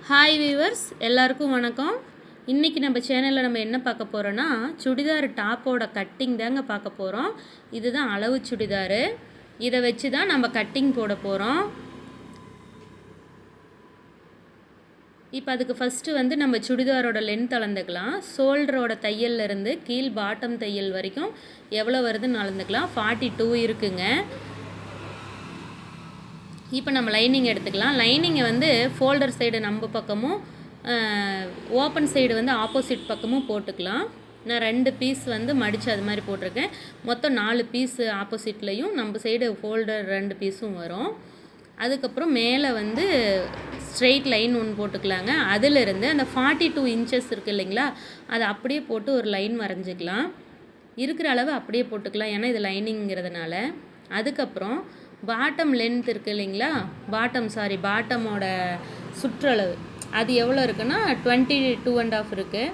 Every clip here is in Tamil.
ஹாய் வீவர்ஸ், எல்லாருக்கும் வணக்கம். இன்றைக்கி நம்ம சேனலில் நம்ம என்ன பார்க்க போகிறோன்னா, சுடிதார் டாப்போட கட்டிங் தாங்க பார்க்க போகிறோம். இதுதான் அளவு சுடிதார். இதை வச்சு தான் நம்ம கட்டிங் போட போகிறோம். இப்போ அதுக்கு ஃபஸ்ட்டு வந்து நம்ம சுடிதாரோட லென்த் அளந்துக்கலாம். ஷோல்டரோட தையல்லேருந்து கீழ் பாட்டம் தையல் வரைக்கும் எவ்வளோ வருதுன்னு அளந்துக்கலாம். 42 இருக்குங்க. இப்போ நம்ம லைனிங் எடுத்துக்கலாம். லைனிங்கை வந்து ஃபோல்டர் சைடு நம்ம பக்கமும் ஓப்பன் சைடு வந்து ஆப்போசிட் பக்கமும் போட்டுக்கலாம். நான் 2 பீஸ் வந்து மடித்து அது மாதிரி போட்டிருக்கேன். மொத்தம் 4 பீஸ் ஆப்போசிட்லேயும் நம்ம சைடு ஃபோல்டர் 2 பீஸும் வரும். அதுக்கப்புறம் மேலே வந்து ஸ்ட்ரெயிட் லைன் ஒன்று போட்டுக்கலாங்க. அதிலிருந்து அந்த 42 இன்ச்சஸ் இருக்குது இல்லைங்களா, அதை அப்படியே போட்டு ஒரு லைன் வரைஞ்சிக்கலாம். இருக்கிற அளவு அப்படியே போட்டுக்கலாம், ஏன்னா இது லைனிங்கிறதுனால. அதுக்கப்புறம் பாட்டம் லென்த் இருக்குது இல்லைங்களா, பாட்டமோட சுற்றளவு அது எவ்வளோ இருக்குன்னா 22.5 இருக்குது.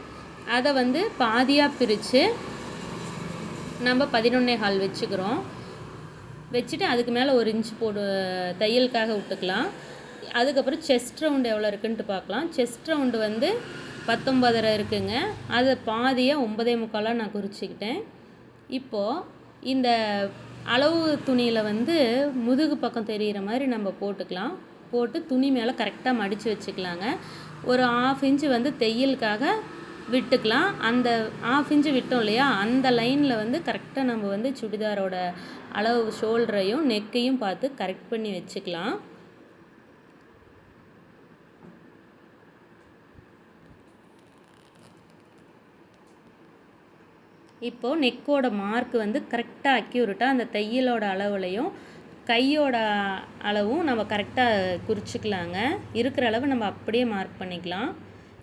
அதை வந்து பாதியாக பிரித்து நம்ம 11.25 வச்சுக்கிறோம். வச்சுட்டு அதுக்கு மேலே 1 இன்ச் தையலுக்காக விட்டுக்கலாம். அதுக்கப்புறம் செஸ்ட் ரவுண்டு எவ்வளோ இருக்குன்ட்டு பார்க்கலாம். செஸ்ட் ரவுண்டு வந்து 19.5 இருக்குங்க. அதை பாதியாக 9.25 நான் குறிச்சிக்கிட்டேன். இப்போது இந்த அளவு துணியில் வந்து முதுகு பக்கம் தெரிகிற மாதிரி நம்ம போட்டுக்கலாம். போட்டு துணி மேலே கரெக்டாக மடித்து வச்சுக்கலாங்க. ஒரு 1/2 இன்ச்சு வந்து தையலுக்காக விட்டுக்கலாம். அந்த 1/2 இன்ச்சு விட்டோம் இல்லையா, அந்த லைனில் வந்து கரெக்டாக நம்ம வந்து சுடிதாரோட அளவு ஷோல்டரையும் நெக்கையும் பார்த்து கரெக்ட் பண்ணி வச்சுக்கலாம். இப்போது நெக்கோட மார்க் வந்து கரெக்டாக அக்யூரேட்டாக அந்த தையலோட அளவுலையும் கையோட அளவும் நம்ம கரெக்டாக குறிச்சிக்கலாங்க. இருக்கிற அளவு நம்ம அப்படியே மார்க் பண்ணிக்கலாம்.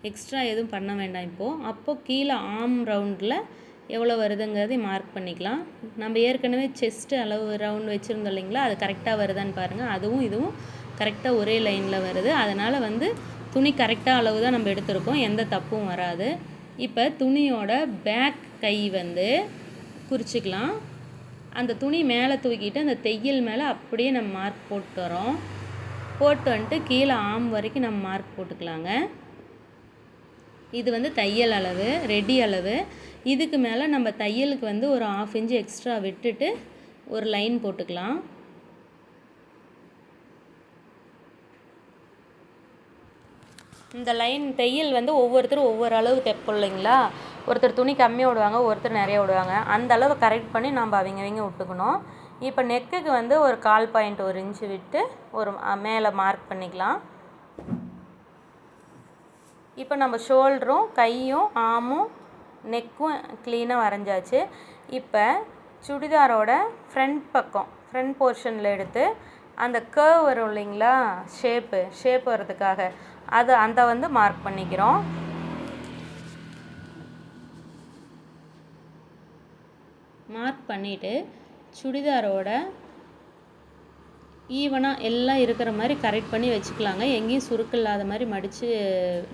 எக்ஸ்ட்ரா எதுவும் பண்ண வேண்டாம். அப்போது கீழே ஆர்ம் ரவுண்டில் எவ்வளோ வருதுங்கிறதை மார்க் பண்ணிக்கலாம். நம்ம ஏற்கனவே செஸ்ட்டு அளவு ரவுண்ட் வச்சுருந்தோம் இல்லைங்களா, அது கரெக்டாக வருதான்னு பாருங்கள். அதுவும் இதுவும் கரெக்டாக ஒரே லைனில் வருது. அதனால் வந்து துணி கரெக்டாக அளவு தான் நம்ம எடுத்திருக்கோம், எந்த தப்பும் வராது. இப்போ துணியோட பேக் கை வந்து குறிச்சிக்கலாம். அந்த துணி மேலே தூக்கிட்டு அந்த தையல் மேலே அப்படியே நம்ம மார்க் போட்டு வரோம். போட்டு வந்துட்டு கீழே ஆம் வரைக்கும் நம்ம மார்க் போட்டுக்கலாங்க. இது வந்து தையல் அளவு, ரெடி அளவு. இதுக்கு மேலே நம்ம தையலுக்கு வந்து ஒரு 1/2 இன்ச்சு எக்ஸ்ட்ரா விட்டுட்டு ஒரு லைன் போட்டுக்கலாம். இந்த லைன் தையல் வந்து ஒவ்வொருத்தரும் ஒவ்வொரு அளவு தைப்போம் இல்லைங்களா. ஒருத்தர் துணி கம்மியாக விடுவாங்க, ஒருத்தர் நிறைய விடுவாங்க. அந்த அளவு கரெக்ட் பண்ணி நம்ம அவங்க விட்டுக்கணும். இப்போ நெக்குக்கு வந்து ஒரு 1/4 பாயிண்ட் 1 இன்ச்சு விட்டு ஒரு மேலே மார்க் பண்ணிக்கலாம். இப்போ நம்ம ஷோல்டரும் கையும் ஆமும் நெக்கும் க்ளீனாக வரைஞ்சாச்சு. இப்போ சுடிதாரோட ஃப்ரண்ட் போர்ஷனில் எடுத்து அந்த கர்வ் வரும் இல்லைங்களா, ஷேப் வர்றதுக்காக அதை வந்து மார்க் பண்ணிக்கிறோம். மார்க் பண்ணிவிட்டு சுடிதாரோட ஈவனாக எல்லாம் இருக்கிற மாதிரி கரெக்ட் பண்ணி வச்சுக்கலாங்க. எங்கேயும் சுருக்கு இல்லாத மாதிரி மடித்து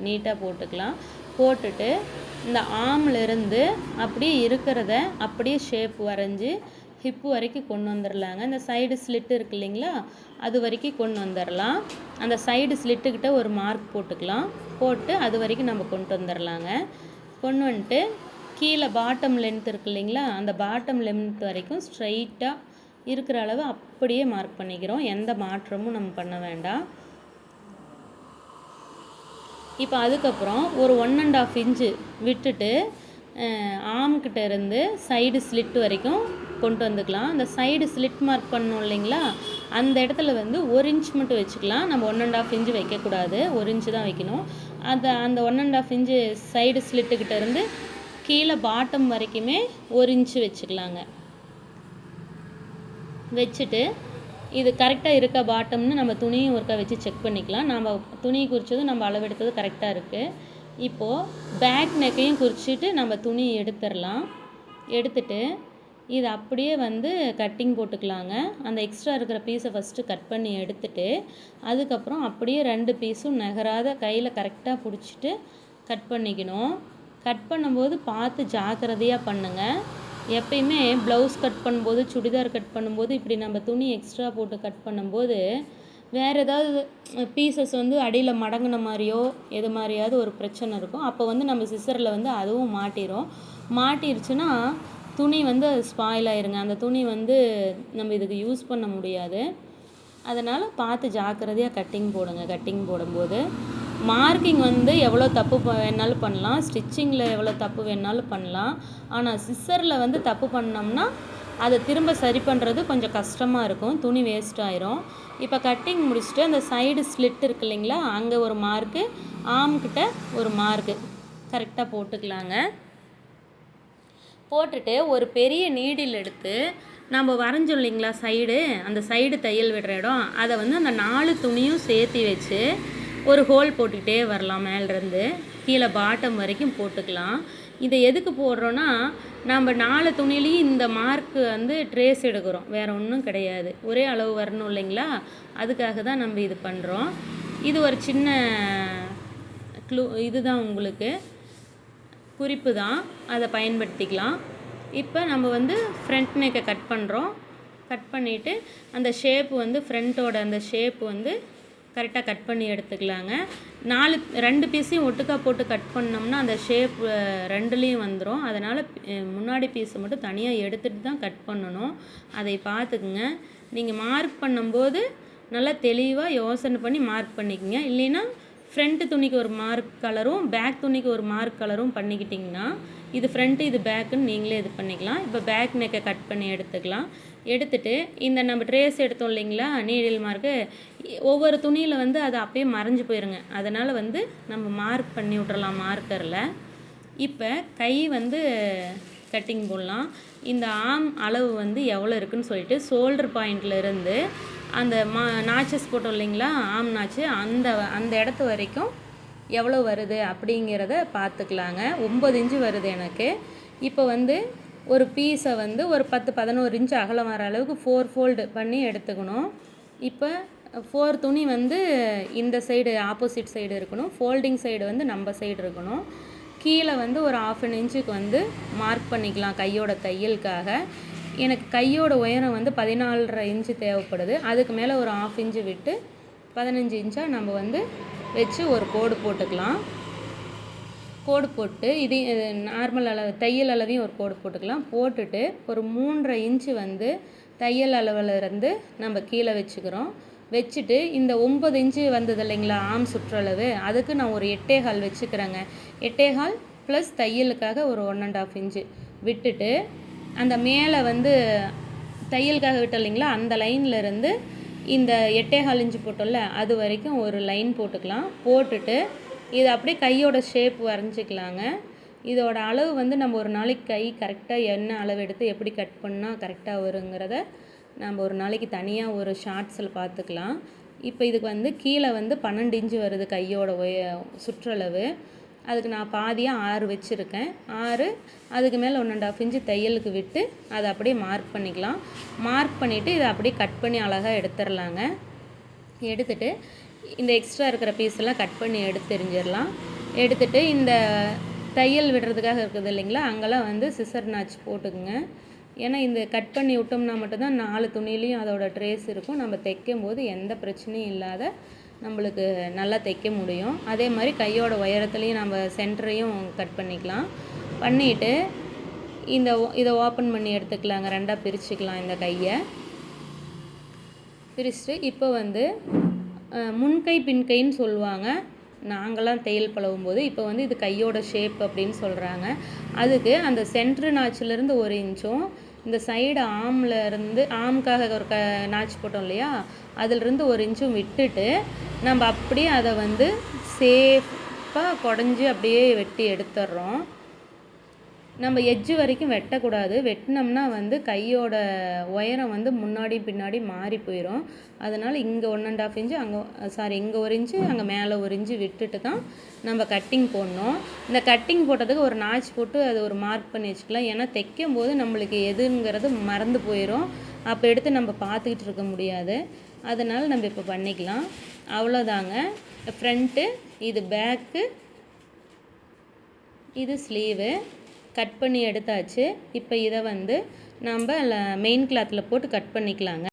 நீட்டாக போட்டுக்கலாம். போட்டுட்டு இந்த ஆம்லேருந்து அப்படியே இருக்கிறத அப்படியே ஷேப் வரைஞ்சி ஹிப்பு வரைக்கும் கொண்டு வந்துடலாங்க. இந்த சைடு ஸ்லிட்டு இருக்குது இல்லைங்களா, அது வரைக்கும் கொண்டு வந்துடலாம். அந்த சைடு ஸ்லிட்டுக்கிட்ட ஒரு மார்க் போட்டுக்கலாம். போட்டு அது வரைக்கும் நம்ம கொண்டு வந்துடலாங்க. கொண்டு வந்துட்டு கீழே பாட்டம் லென்த் இருக்குது இல்லைங்களா, அந்த பாட்டம் லென்த் வரைக்கும் ஸ்ட்ரைட்டாக இருக்கிற அளவு அப்படியே மார்க் பண்ணிக்கிறோம். எந்த மாற்றமும் நம்ம பண்ண வேண்டாம். இப்போ அதுக்கப்புறம் ஒரு 1.5 இன்ச்சு விட்டுட்டு ஆம்கிட்ட இருந்து சைடு ஸ்லிட் வரைக்கும் கொண்டு வந்துக்கலாம். அந்த சைடு ஸ்லிட் மார்க் பண்ணோம் இல்லைங்களா, அந்த இடத்துல வந்து 1 இன்ச் மட்டும் வச்சுக்கலாம். நம்ம 1.5 இன்ச்சு வைக்கக்கூடாது, 1 இன்ச்சு தான் வைக்கணும். அந்த 1.5 இன்ச்சு சைடு ஸ்லிட்டுக்கிட்ட இருந்து கீழே பாட்டம் வரைக்குமே 1 இன்ச்சு வச்சுக்கலாங்க. வச்சுட்டு இது கரெக்டாக இருக்கா பாட்டம்னு நம்ம துணியும் ஒருக்கா வச்சு செக் பண்ணிக்கலாம். நம்ம துணியை குறித்ததும் நம்ம அளவெடுத்தது கரெக்டாக இருக்குது. இப்போது பேக் நெக்கையும் குறிச்சிட்டு நம்ம துணி எடுத்துடலாம். எடுத்துட்டு இது அப்படியே வந்து கட்டிங் போட்டுக்கலாங்க. அந்த எக்ஸ்ட்ரா இருக்கிற பீஸை ஃபஸ்ட்டு கட் பண்ணி எடுத்துட்டு அதுக்கப்புறம் அப்படியே 2 பீஸும் நகராத கையில் கரெக்டாக பிடிச்சிட்டு கட் பண்ணிக்கணும். கட் பண்ணும்போது பார்த்து ஜாக்கிரதையாக பண்ணுங்கள். எப்பயுமே ப்ளவுஸ் கட் பண்ணும்போது, சுடிதார் கட் பண்ணும்போது இப்படி நம்ம துணி எக்ஸ்ட்ரா போட்டு கட் பண்ணும்போது வேறு ஏதாவது பீசஸ் வந்து அடியில் மடங்கின மாதிரியோ எது மாதிரியாவது ஒரு பிரச்சனை இருக்கும். அப்போ வந்து நம்ம சிசரில் வந்து அதுவும் மாட்டிருச்சுன்னா துணி வந்து ஸ்பாயில் ஆயிருங்க. அந்த துணி வந்து நம்ம இதுக்கு யூஸ் பண்ண முடியாது. அதனால் பார்த்து ஜாக்கிரதையாக கட்டிங் போடுங்க. கட்டிங் போடும்போது மார்க்கிங் வந்து எவ்வளோ தப்பு வேணாலும் பண்ணலாம், ஸ்டிச்சிங்கில் எவ்வளோ தப்பு வேணாலும் பண்ணலாம். ஆனால் சிசரில் வந்து தப்பு பண்ணோம்னா அதை திரும்ப சரி பண்ணுறது கொஞ்சம் கஷ்டமாக இருக்கும், துணி வேஸ்ட் ஆயிரும். இப்போ கட்டிங் முடிச்சுட்டு அந்த சைடு ஸ்லிட் இருக்கு இல்லைங்களா, அங்கே ஒரு மார்க்கு, ஆம்கிட்ட ஒரு மார்க்கு கரெக்டாக போட்டுக்கலாங்க. போட்டுட்டு ஒரு பெரிய நீடில் எடுத்து நம்ம வரைஞ்சோம் இல்லைங்களா சைடு, அந்த சைடு தையல் விடுற இடம், அதை வந்து அந்த 4 துணியும் சேர்த்து வச்சு ஒரு ஹோல் போட்டுக்கிட்டே வரலாம். மேலேருந்து கீழே பாட்டம் வரைக்கும் போட்டுக்கலாம். இதை எதுக்கு போடுறோன்னா, நம்ம 4 துணிலையும் இந்த மார்க்கு வந்து ட்ரேஸ் எடுக்கிறோம், வேறு ஒன்றும் கிடையாது. ஒரே அளவு வரணும் இல்லைங்களா, அதுக்காக தான் நம்ம இது பண்ணுறோம். இது ஒரு சின்ன இதுதான், உங்களுக்கு குறிப்பு தான், அதை பயன்படுத்திக்கலாம். இப்போ நம்ம வந்து ஃப்ரண்ட் நெக்கை கட் பண்ணுறோம். கட் பண்ணிவிட்டு அந்த ஷேப்பு வந்து ஃப்ரண்ட்டோட அந்த ஷேப்பு வந்து கரெக்டாக கட் பண்ணி எடுத்துக்கலாங்க. 2 பீஸையும் ஒட்டுக்கா போட்டு கட் பண்ணோம்னா அந்த ஷேப் 2லேயும் வந்துடும். அதனால் முன்னாடி பீஸை மட்டும் தனியாக எடுத்துகிட்டு தான் கட் பண்ணணும். அதை பார்த்துக்குங்க. நீங்கள் மார்க் பண்ணும்போது நல்லா தெளிவாக யோசனை பண்ணி மார்க் பண்ணிக்கோங்க. இல்லைன்னா ஃப்ரண்ட்டு துணிக்கு ஒரு மார்க் கலரும் பேக் துணிக்கு ஒரு மார்க் கலரும் பண்ணிக்கிட்டிங்கன்னா இது ஃப்ரண்ட்டு இது பேக்குன்னு நீங்களே இது பண்ணிக்கலாம். இப்போ பேக் நெக்கை கட் பண்ணி எடுத்துக்கலாம். எடுத்துகிட்டு இந்த நம்ம ட்ரேஸ் எடுத்தோம் இல்லைங்களா நீடில் மார்க்கு, ஒவ்வொரு துணியில் வந்து அது அப்படியே மறைஞ்சு போயிருங்க. அதனால் வந்து நம்ம மார்க் பண்ணி விட்றலாம் மார்க்கரில். இப்போ கை வந்து கட்டிங் போடலாம். இந்த ஆம் அளவு வந்து எவ்வளோ இருக்குதுன்னு சொல்லிட்டு ஷோல்டர் பாயிண்டில் இருந்து அந்த நாச்சஸ் போட்டோம் இல்லைங்களா, ஆம் நாச்சு, அந்த இடத்து வரைக்கும் எவ்வளோ வருது அப்படிங்கிறத பார்த்துக்கலாங்க. 9 இன்ச்சு வருது எனக்கு. இப்போ வந்து ஒரு பீஸை வந்து ஒரு 10-11 இன்ச்சு அகலம் வர அளவுக்கு 4 ஃபோல்டு பண்ணி எடுத்துக்கணும். இப்போ 4 துணி வந்து இந்த சைடு ஆப்போசிட் சைடு இருக்கணும், ஃபோல்டிங் சைடு வந்து நம்ம சைடு இருக்கணும். கீழே வந்து ஒரு 1/2 இன்ச்சுக்கு வந்து மார்க் பண்ணிக்கலாம் கையோட தையலுக்காக. எனக்கு கையோட உயரம் வந்து 14.5 இன்ச்சு தேவைப்படுது. அதுக்கு மேலே ஒரு 1/2 இன்ச்சு விட்டு 15 இன்ச்சாக நம்ம வந்து வச்சு ஒரு கோடு போட்டுக்கலாம். கோடு போட்டு இது நார்மல் அளவு தையல் அளவையும் ஒரு கோடு போட்டுக்கலாம். போட்டுட்டு ஒரு 3.5 இன்ச்சு வந்து தையல் அளவுலேருந்து நம்ம கீழே வச்சுக்கிறோம். வச்சுட்டு இந்த 9 இன்ச்சு வந்தது இல்லைங்களா ஆம் சுற்றளவு, அதுக்கு நான் ஒரு 8.25 வச்சுக்கிறேங்க. 8.25 ப்ளஸ் தையலுக்காக ஒரு 1.5 இன்ச்சு விட்டுட்டு அந்த மேலே வந்து தையலுக்காக விட்டோம் இல்லைங்களா, அந்த லைன்லேருந்து இந்த 8.25 இன்ச்சு போட்டோம்ல அது வரைக்கும் ஒரு லைன் போட்டுக்கலாம். போட்டுட்டு இது அப்படியே கையோட ஷேப் வரைஞ்சிக்கலாங்க. இதோட அளவு வந்து நம்ம ஒரு நாளைக்கு கை கரெக்டாக என்ன அளவு எடுத்து எப்படி கட் பண்ணால் கரெக்டாக வருங்கிறத நம்ம ஒரு நாளைக்கு தனியாக ஒரு ஷார்ட்ஸில் பார்த்துக்கலாம். இப்போ இதுக்கு வந்து கீழே வந்து 12 இன்ச்சு வருது கையோட சுற்றளவு. அதுக்கு நான் பாதியாக 6 வச்சுருக்கேன். 6 அதுக்கு மேலே 1.5 இன்ச்சு தையலுக்கு விட்டு அதை அப்படியே மார்க் பண்ணிக்கலாம். மார்க் பண்ணிவிட்டு இதை அப்படியே கட் பண்ணி அழகாக எடுத்துடலாங்க. எடுத்துகிட்டு இந்த எக்ஸ்ட்ரா இருக்கிற பீஸெல்லாம் கட் பண்ணி எடுத்துடலாம். எடுத்துகிட்டு இந்த தையல் விடுறதுக்காக இருக்குது இல்லைங்களா, அங்கெல்லாம் வந்து சிசர் நாச் போட்டுக்குங்க. ஏன்னா இந்த கட் பண்ணி விட்டோம்னா மட்டும்தான் 4 துணிலையும் அதோட ட்ரேஸ் இருக்கும். நம்ம தைக்கும் போது எந்த பிரச்சனையும் இல்லாத நம்மளுக்கு நல்லா தைக்க முடியும். அதே மாதிரி கையோட உயரத்துலேயும் நம்ம சென்டரையும் கட் பண்ணிக்கலாம். பண்ணிவிட்டு இதை ஓப்பன் பண்ணி எடுத்துக்கலாங்க. 2ஆக பிரிச்சுக்கலாம். இந்த கையை பிரிச்சுட்டு இப்போ வந்து முன்கை பின்கைன்னு சொல்லுவாங்க நாங்களாம் தையல் பழகும் போது. இப்போ வந்து இது கையோட ஷேப் அப்படின்னு சொல்கிறாங்க. அதுக்கு அந்த சென்ட்ரு நாச்சிலேருந்து 1 இன்ச்சும் இந்த சைடு ஆம்லேருந்து ஆமுக்காக ஒரு நாச்சு போட்டோம் இல்லையா, அதிலிருந்து 1 இன்ச்சும் விட்டுட்டு நம்ம அப்படியே அதை வந்து சேஃபாக குடஞ்சி அப்படியே வெட்டி எடுத்துடுறோம். நம்ம எட்ஜு வரைக்கும் வெட்டக்கூடாது. வெட்டினோம்னா வந்து கையோட உயரம் வந்து முன்னாடி பின்னாடி மாறி போயிடும். அதனால் இங்கே 1.5 இன்ச்சு இங்கே 1 இன்ச்சு அங்கே மேலே 1 இன்ச்சு விட்டுட்டு தான் நம்ம கட்டிங் போடணும். இந்த கட்டிங் போட்டதுக்கு ஒரு நாச் போட்டு அது ஒரு மார்க் பண்ணி வச்சுக்கலாம். ஏன்னா தைக்கும் போது நம்மளுக்கு எதுங்கிறது மறந்து போயிடும். அப்போ எடுத்து நம்ம பார்த்துக்கிட்டு இருக்க முடியாது. அதனால் நம்ம இப்போ பண்ணிக்கலாம். அவ்வளோதாங்க. ஃப்ரண்ட்டு, இது பேக்கு, இது ஸ்லீவு கட் பண்ணி எடுத்தாச்சு. இப்போ இதை வந்து நம்ம மெயின் கிளாத்தில் போட்டு கட் பண்ணிக்கலாங்க.